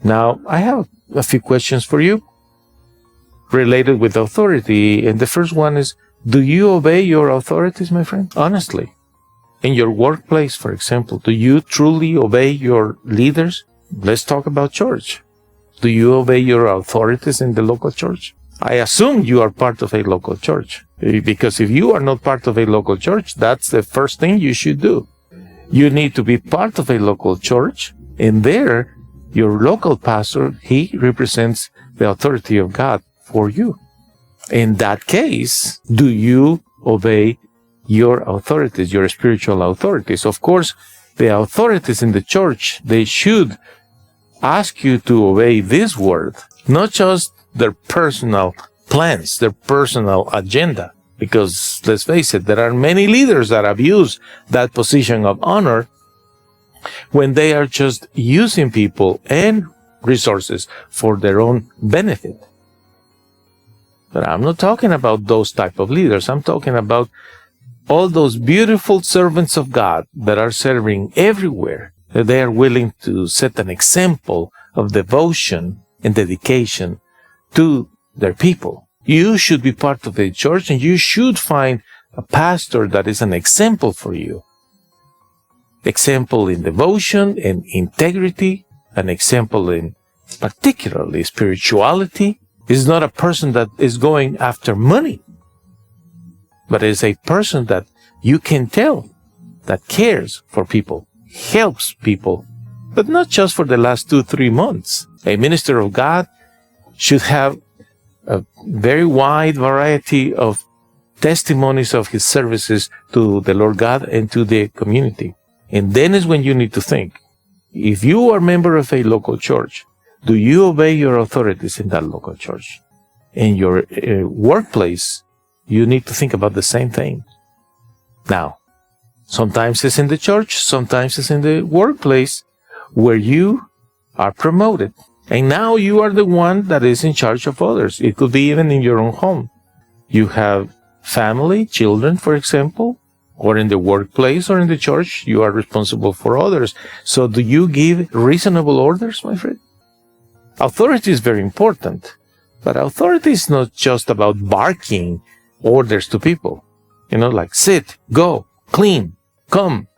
Now, I have a few questions for you related with authority. And the first one is, do you obey your authorities, my friend? Honestly. In your workplace, for example, do you truly obey your leaders? Let's talk about church. Do you obey your authorities in the local church? I assume you are part of a local church, because if you are not part of a local church, that's the first thing you should do. You need to be part of a local church, and there, your local pastor, he represents the authority of God for you. In that case, do you obey your authorities, your spiritual authorities? Of course, the authorities in the church, they should ask you to obey this word, not just their personal plans, their personal agenda. Because, let's face it, there are many leaders that abuse that position of honor when they are just using people and resources for their own benefit. But I'm not talking about those type of leaders. I'm talking about all those beautiful servants of God that are serving everywhere. That they are willing to set an example of devotion and dedication to their people. You should be part of a church, and you should find a pastor that is an example for you. Example in devotion and integrity, an example in particularly spirituality. Is not a person that is going after money, but is a person that you can tell that cares for people, helps people, but not just for the last 2-3 months. A minister of God should have a very wide variety of testimonies of his services to the Lord God and to the community. And then is when you need to think, if you are a member of a local church, do you obey your authorities in that local church? In your workplace, you need to think about the same thing. Now, sometimes it's in the church, sometimes it's in the workplace where you are promoted. And now you are the one that is in charge of others. It could be even in your own home. You have family, children, for example, or in the workplace or in the church, you are responsible for others. So do you give reasonable orders, my friend? Authority is very important, but authority is not just about barking orders to people. Like sit, go, clean, come,